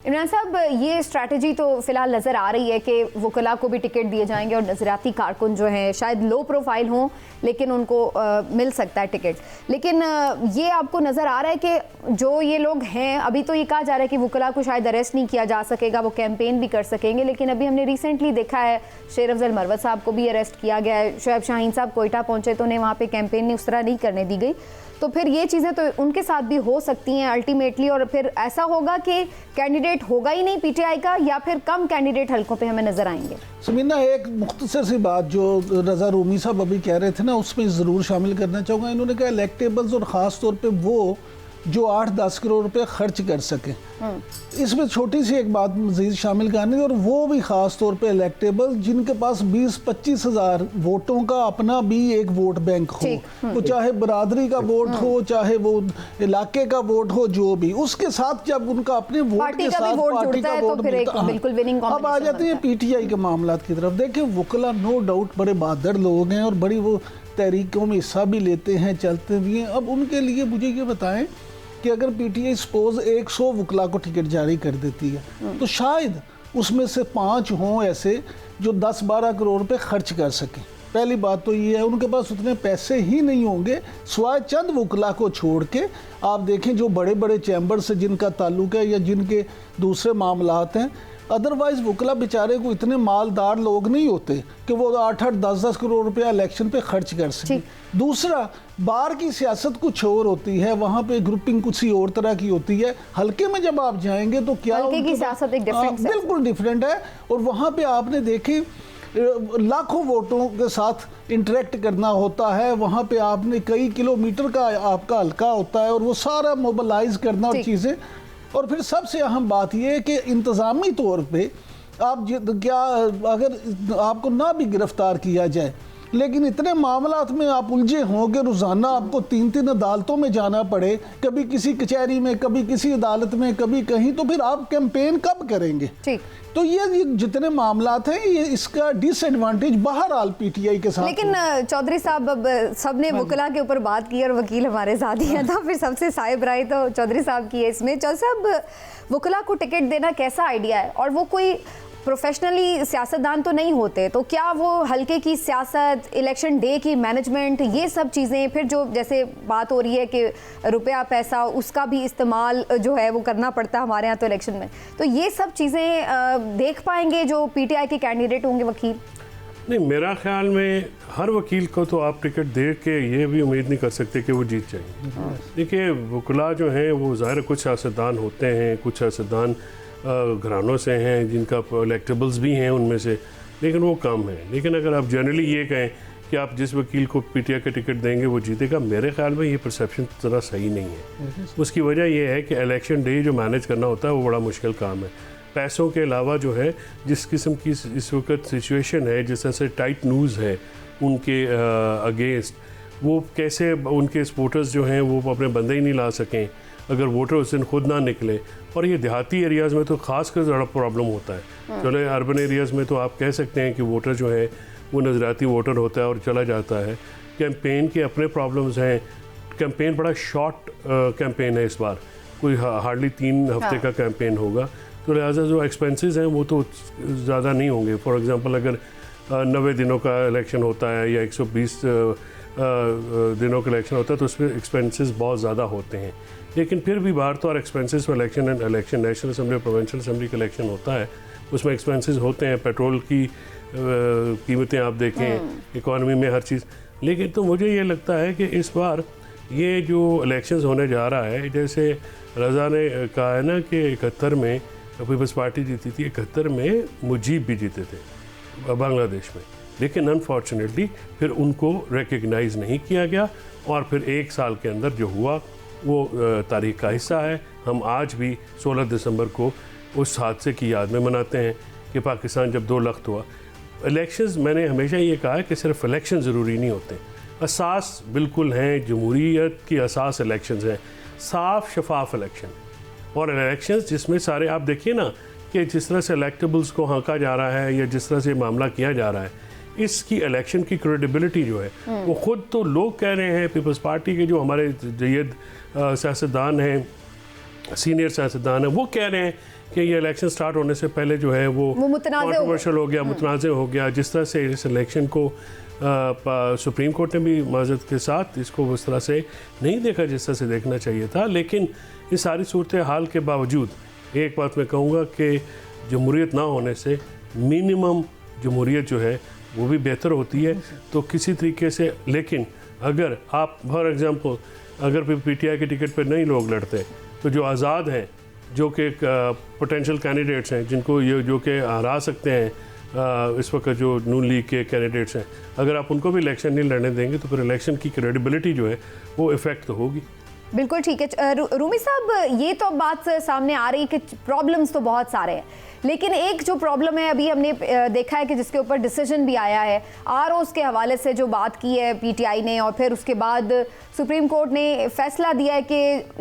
इमरान साहब, ये स्ट्रैटेजी तो फिलहाल नज़र आ रही है कि वकला को भी टिकट दिए जाएंगे और नज़रियाती कारकुन जो हैं शायद लो प्रोफाइल हों लेकिन उनको मिल सकता है टिकट। लेकिन ये आपको नज़र आ रहा है कि जो ये लोग हैं, अभी तो ये कहा जा रहा है कि वकला को शायद अरेस्ट नहीं किया जा सकेगा, वो कैंपेन भी कर सकेंगे, लेकिन अभी हमने रिसेंटली देखा है शेर अफजल मरवत साहब को भी अरेस्ट किया गया है। शोएब शाहीन साहब कोयटा पहुँचे तो उन्हें वहाँ पर कैंपेन उस तरह नहीं करने दी गई। तो फिर ये चीज़ें तो उनके साथ भी हो सकती हैं अल्टीमेटली, और फिर ऐसा होगा कि कैंडिडेट होगा ही नहीं पीटीआई का, या फिर कम कैंडिडेट हलकों पे हमें नजर आएंगे। समीना, एक मुख्तसर सी बात जो रज़ा रूमी साहब अभी कह रहे थे ना, उसमें ज़रूर शामिल करना चाहूँगा। इन्होंने कहा इलेक्टेबल्स और ख़ास तौर पे वो जो 8-10 करोड़ रुपए खर्च कर सके। इसमें छोटी सी एक बात मज़ीद शामिल करनी, और वो भी ख़ास तौर पे इलेक्टेबल जिनके पास 20-25 हज़ार वोटों का अपना भी एक वोट बैंक हो, वो चाहे बरादरी का वोट हो, चाहे वो इलाके का वोट हो, जो भी उसके साथ जब उनका अपने वोट के साथ पार्टी का वोट मिलता है। अब आ जाते हैं पीटीआई के मामला की तरफ। देखिए, वकला नो डाउट बड़े बहादुर लोग हैं और बड़ी वो तहरीकों में हिस्सा भी लेते हैं, चलते भी हैं। अब उनके लिए मुझे ये बताएं कि अगर पीटीआई सपोज 100 वकला को टिकट जारी कर देती है तो शायद उसमें से 5 हों ऐसे जो 10-12 करोड़ रुपए खर्च कर सकें। पहली बात तो ये है, उनके पास उतने पैसे ही नहीं होंगे सिवाय चंद वकला को छोड़ के। आप देखें जो बड़े बड़े चैम्बर से जिनका ताल्लुक है या जिनके दूसरे मामलात हैं, अदरवाइज वकला बेचारे को इतने मालदार लोग नहीं होते कि वो 8-8, 10-10 करोड़ रुपया इलेक्शन पे खर्च कर सके। दूसरा, बाहर की सियासत कुछ और होती है, वहाँ पे ग्रुपिंग कुछ ही और तरह की होती है। हल्के में जब आप जाएंगे तो क्या हल्के की सियासत एक डिफरेंट है, बिल्कुल डिफरेंट है। और वहाँ पे आपने देखे लाखों वोटों के साथ इंटरेक्ट करना होता है, वहाँ पे आपने कई किलोमीटर का आपका हल्का होता है और वो सारा मोबिलाइज करना और चीज़ें। और फिर सबसे अहम बात यह है कि इंतज़ामी तौर पे आप क्या अगर आपको ना भी गिरफ्तार किया जाए लेकिन इतने मामलात में आप उलझे हों कि रोज़ाना आपको 3-3 अदालतों में जाना पड़े, कभी किसी कचहरी में, कभी किसी अदालत में, कभी कहीं, तो फिर आप कैंपेन कब करेंगे? ठीक, तो ये जितने मामलात हैं, ये इसका डिसएडवांटेज बहरहाल पीटीआई के साथ। लेकिन चौधरी साहब, अब सबने वकला के ऊपर बात की और वकील हमारे साथ ही था, फिर सबसे साहिब राय तो चौधरी साहब की है इसमें। चौधरी साहब, वकला को टिकट देना कैसा आइडिया है? और वो कोई प्रोफेशनली सियासतदान तो नहीं होते, तो क्या वो हल्के की सियासत, इलेक्शन डे की मैनेजमेंट, ये सब चीज़ें, फिर जो जैसे बात हो रही है कि रुपया पैसा उसका भी इस्तेमाल जो है वो करना पड़ता है हमारे यहाँ तो इलेक्शन में, तो ये सब चीज़ें देख पाएंगे जो पीटीआई के कैंडिडेट होंगे वकील? नहीं, मेरा ख्याल में हर वकील को तो आप टिकट दे के ये भी उम्मीद नहीं कर सकते कि वो जीत जाएंगे। देखिए, वकला जो हैं वो ज़ाहिर कुछ सियासतदान होते हैं, कुछ सियासतदान घरानों से हैं जिनका इलेक्टेबल्स भी हैं उनमें से, लेकिन वो कम है। लेकिन अगर आप जनरली ये कहें कि आप जिस वकील को पीटीआई का टिकट देंगे वो जीतेगा, मेरे ख्याल में ये परसेप्शन ज़रा सही नहीं है। उसकी वजह यह है कि इलेक्शन डे जो मैनेज करना होता है वो बड़ा मुश्किल काम है। पैसों के अलावा जो है, जिस किस्म की इस वक्त सिचुएशन है, जिस तरह से टाइट न्यूज़ है उनके अगेंस्ट, वो कैसे उनके सपोर्टर्स जो हैं वो अपने बंदे ही नहीं ला सकें अगर वोटर उस दिन खुद ना निकले। और ये देहाती एरियाज़ में तो ख़ास कर ज़्यादा प्रॉब्लम होता है। चलो अर्बन एरियाज़ में तो आप कह सकते हैं कि वोटर जो है वो नज़रियाती वोटर होता है और चला जाता है। कैंपेन के अपने प्रॉब्लम्स हैं। कैंपेन बड़ा शॉर्ट कैंपेन है इस बार, कोई हार्डली 3 हफ्ते का कैंपेन होगा, तो लिहाजा जो एक्सपेंसेस हैं वो तो ज़्यादा नहीं होंगे। फॉर एग्ज़ाम्पल, अगर 90 दिनों का इलेक्शन होता है या 120 दिनों का इलेक्शन होता है तो उसमें एक्सपेंसेस बहुत ज़्यादा होते हैं। लेकिन फिर भी बाहर तो और एक्सपेंसेस में election national assembly, provincial assembly का इलेक्शन होता है, उसमें एक्सपेंसेस होते हैं। पेट्रोल की कीमतें आप देखें, इकॉनमी में हर चीज़। लेकिन तो मुझे ये लगता है कि इस बार ये जो इलेक्शंस होने जा रहा है, जैसे रज़ा ने कहा है ना कि 71 में पीपल्स पार्टी जीती थी, 71 में मुजीब भी जीते थे बांग्लादेश में, लेकिन अनफॉर्चुनेटली फिर उनको रिकग्नाइज़ नहीं किया गया और फिर 1 साल के अंदर जो हुआ वो तारीख का हिस्सा है। हम आज भी 16 दिसंबर को उस हादसे की याद में मनाते हैं कि पाकिस्तान जब 2 लख्त हुआ। इलेक्शंस, मैंने हमेशा ये कहा है कि सिर्फ इलेक्शन ज़रूरी नहीं होते, असास बिल्कुल हैं, जमहूरियत की असास इलेक्शंस हैं, साफ शफाफ इलेक्शन। और इलेक्शंस जिसमें सारे, आप देखिए ना कि जिस तरह से इलेक्टेबल्स को हाँका जा रहा है या जिस तरह से मामला किया जा रहा है, इसकी इलेक्शन की क्रेडिबिलिटी जो है वो खुद तो लोग कह रहे हैं, पीपल्स पार्टी के जो हमारे जयद सियासतदान हैं, सीनियर सियासतदान हैं, वो कह रहे हैं कि ये इलेक्शन स्टार्ट होने से पहले जो है वो मुतनाज़ हो गया, मुतनाज़ हो गया। जिस तरह से इस इलेक्शन को सुप्रीम कोर्ट ने भी माजरत के साथ इसको उस तरह से नहीं देखा जिस तरह से देखना चाहिए था। लेकिन इस सारी सूरत हाल के बावजूद एक बात मैं कहूँगा कि जमहूरियत ना होने से मिनिमम जमहूरियत जो है वो भी बेहतर होती है। तो किसी तरीके से, लेकिन अगर आप फॉर एग्ज़ाम्पल अगर PTI के टिकट पर नहीं लोग लड़ते तो जो आज़ाद हैं, जो कि पोटेंशियल कैंडिडेट्स हैं, जिनको ये जो कि हरा सकते हैं इस वक्त जो नून लीग के कैंडिडेट्स हैं, अगर आप उनको भी इलेक्शन नहीं लड़ने देंगे तो फिर इलेक्शन की क्रेडिबिलिटी जो है वो इफेक्ट तो होगी। बिल्कुल ठीक है रूमी साहब, ये तो बात सामने आ रही है कि प्रॉब्लम्स तो बहुत सारे हैं, लेकिन एक जो प्रॉब्लम है अभी हमने देखा है कि जिसके ऊपर डिसीजन भी आया है ROs के हवाले से जो बात की है PTI ने, और फिर उसके बाद सुप्रीम कोर्ट ने फैसला दिया है कि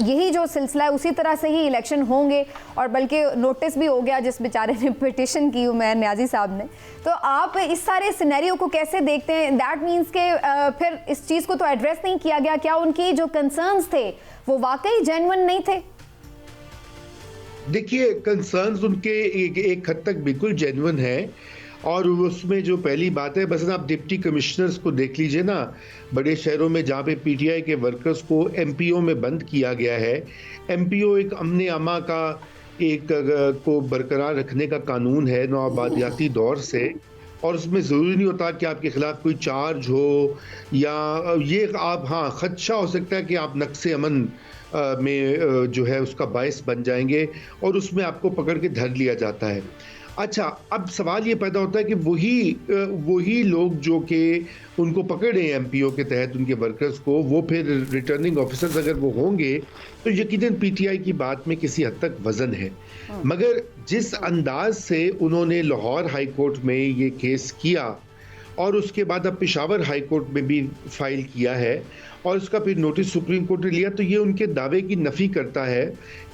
यही जो सिलसिला है उसी तरह से ही इलेक्शन होंगे, और बल्कि नोटिस भी हो गया जिस बेचारे ने पिटिशन की उमैर न्याजी साहब ने। तो आप इस सारे सिनेरियो को कैसे देखते हैं? दैट मीन्स के फिर इस चीज़ को तो एड्रेस नहीं किया गया, क्या उनकी जो कंसर्न्स थे वो वाकई जेन्युइन नहीं थे? देखिए, कंसर्न्स उनके एक हद तक बिल्कुल जेन्युइन है, और उसमें जो पहली बात है, बस आप डिप्टी कमिश्नर्स को देख लीजिए ना, बड़े शहरों में जहाँ पे PTI के वर्कर्स को MPO में बंद किया गया है। MPO एक अमन अमा का एक को बरकरार रखने का कानून है नौआबादियाती दौर से, और उसमें ज़रूरी नहीं होता कि आपके खिलाफ कोई चार्ज हो, या ये आप खदशा हो सकता है कि आप नक्शे अमन में जो है उसका बायस बन जाएंगे, और उसमें आपको पकड़ के धर लिया जाता है। अच्छा, अब सवाल ये पैदा होता है कि वही लोग जो कि उनको पकड़े MPO के तहत उनके वर्कर्स को, वो फिर रिटर्निंग ऑफिसर्स अगर वो होंगे तो यकीनन PTI की बात में किसी हद तक वजन है। मगर जिस अंदाज से उन्होंने लाहौर हाई कोर्ट में ये केस किया, और उसके बाद अब पेशावर हाई कोर्ट में भी फाइल किया है, और उसका फिर नोटिस सुप्रीम कोर्ट ने लिया, तो ये उनके दावे की नफ़ी करता है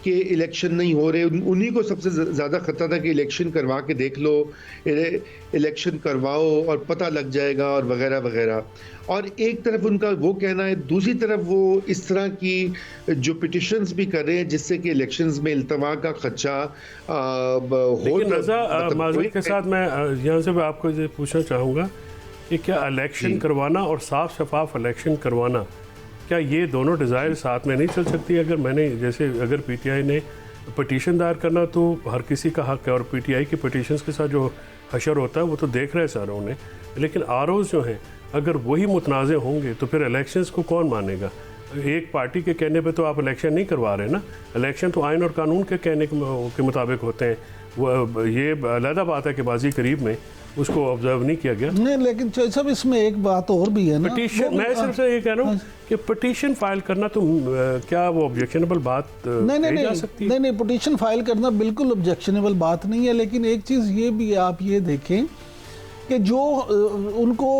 कि इलेक्शन नहीं हो रहे। उन्हीं को सबसे ज़्यादा खतरा था कि इलेक्शन करवा के देख लो, इलेक्शन करवाओ और पता लग जाएगा, और वगैरह वगैरह। और एक तरफ उनका वो कहना है, दूसरी तरफ वो इस तरह की जो पिटिशंस भी कर रहे हैं जिससे कि इलेक्शंस में इल्तवा का खदशा हो। लेकिन रज़ा, माज़रत के साथ मैं यहाँ से आपको ये पूछना चाहूँगा कि क्या इलेक्शन करवाना और साफ शफाफ इलेक्शन करवाना, क्या ये दोनों डिज़ायर साथ में नहीं चल सकती? अगर अगर PTI ने पटिशन दायर करना तो हर किसी का हक है, और PTI की पटिशन्स के साथ जो हशर होता है वो तो देख रहे हैं सारों ने, लेकिन ROs जो हैं अगर वही मुतनाज़े होंगे तो फिर इलेक्शंस को कौन मानेगा? एक पार्टी के कहने पे तो आप इलेक्शन नहीं करवा रहे ना, इलेक्शन तो आइन और कानून के कहने के मुताबिक होते हैं। वो ये अलग बात है कि बाजी करीब में उसको ऑब्जर्व नहीं किया गया। नहीं, लेकिन सब इसमें एक बात और भी है ना, पिटीशन, मैं सिर्फ ये कह रहा हूँ कि पिटीशन फाइल करना तो क्या वो ऑब्जेक्शनेबल बात नहीं जा सकती है? नहीं, पिटीशन फाइल करना बिल्कुल ऑब्जेक्शनेबल बात नहीं है, लेकिन एक चीज़ ये भी आप ये देखें कि जो उनको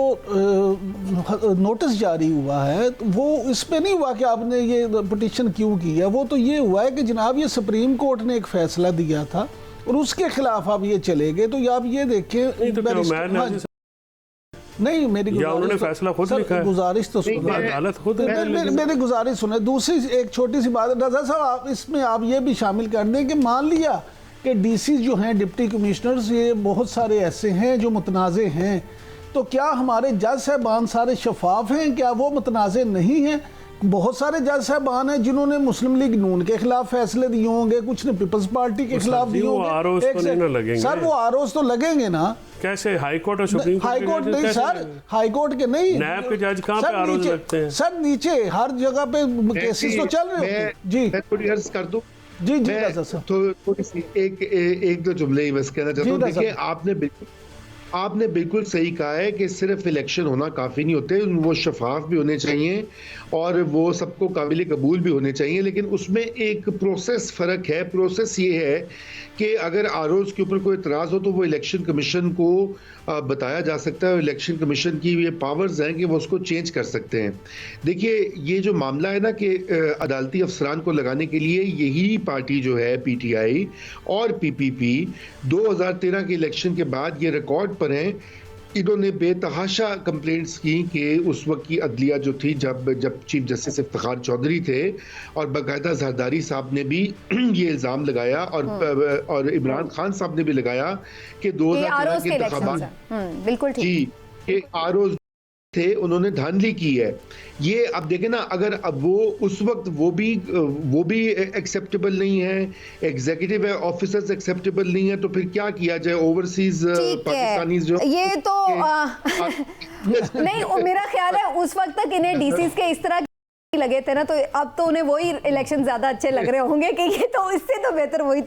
नोटिस जारी हुआ है वो इसमें नहीं हुआ कि आपने ये पिटीशन क्यों की है, वो तो ये हुआ है कि जनाब ये सुप्रीम कोर्ट ने एक फैसला दिया था और उसके खिलाफ आप ये चले गए। तो आप ये देखें, नहीं मेरी उन्होंने फैसला खुद लिखा है, गुजारिश तो अदालत खुद मेरी गुजारिश सुने। दूसरी एक छोटी सी बात, रज़ा साहब इसमें आप ये भी शामिल कर दें कि मान लिया कि DC जो हैं डिप्टी कमिश्नर्स, ये बहुत सारे ऐसे हैं जो मुतनाज़े हैं, तो क्या हमारे जज साहबान सारे शफाफ हैं? क्या वो मुतनाज़े नहीं हैं? बहुत सारे जज साहबान हैं जिन्होंने मुस्लिम लीग नून के खिलाफ फैसले दिए होंगे, कुछ ने पीपल्स पार्टी के खिलाफ दिए होंगे। सर वो आरोज तो लगेंगे ना, कैसे? हाई कोर्ट और सुप्रीम कोर्ट? हाई कोर्ट नहीं सर, हाई कोर्ट के नहीं, नैब के जज कहां पे आरोज लगते हैं? सर नीचे हर जगह पे केसेस तो चल रहे हैं। जी मैं थोड़ी अर्ज कर दूं। जी सर, थोड़ी सी एक दो जुमले ही बस कहना चाहता हूँ। देखिए, आपने बिल्कुल सही कहा है कि सिर्फ इलेक्शन होना काफ़ी नहीं होते, वो शफाफ भी होने चाहिए और वो सबको काबिल कबूल भी होने चाहिए, लेकिन उसमें एक प्रोसेस फ़र्क है। प्रोसेस ये है कि अगर आरोज के ऊपर कोई इतराज़ हो तो वो इलेक्शन कमीशन को बताया जा सकता है, और इलेक्शन कमीशन की ये पावर्स हैं कि वो उसको चेंज कर सकते हैं। देखिए, ये जो मामला है ना कि अदालती अफसरान को लगाने के लिए यही पार्टी जो है PTI और PPP 2013 के इलेक्शन के बाद ये रिकॉर्ड पर हैं इन्होंने बेतहाशा कंप्लेंट्स की कि उस वक्त की अदलिया जो थी, जब चीफ जस्टिस इफ्तिखार चौधरी थे, और बाकायदा जरदारी साहब ने भी ये इल्ज़ाम लगाया और इमरान खान साहब ने भी लगाया कि 2013 के इंतखाबात बिल्कुल ठीक जी के आरओज थे, उन्होंने धांधली की है। ये अब देखें ना, अगर अब वो उस वक्त वो भी एक्सेप्टेबल नहीं है, एग्जीक्यूटिव ऑफिसर्स एक्सेप्टेबल नहीं है, तो फिर क्या किया जाए? ओवरसीज पाकिस्तानी जो ये तो नहीं, मेरा ख्याल है उस वक्त तक इन्हें डीसीज के इस तरह लगे थे ना, तो अब तो उन्हें वही इलेक्शन ज्यादा अच्छे लग रहे होंगे कि ये तो इससे तो बेहतर वही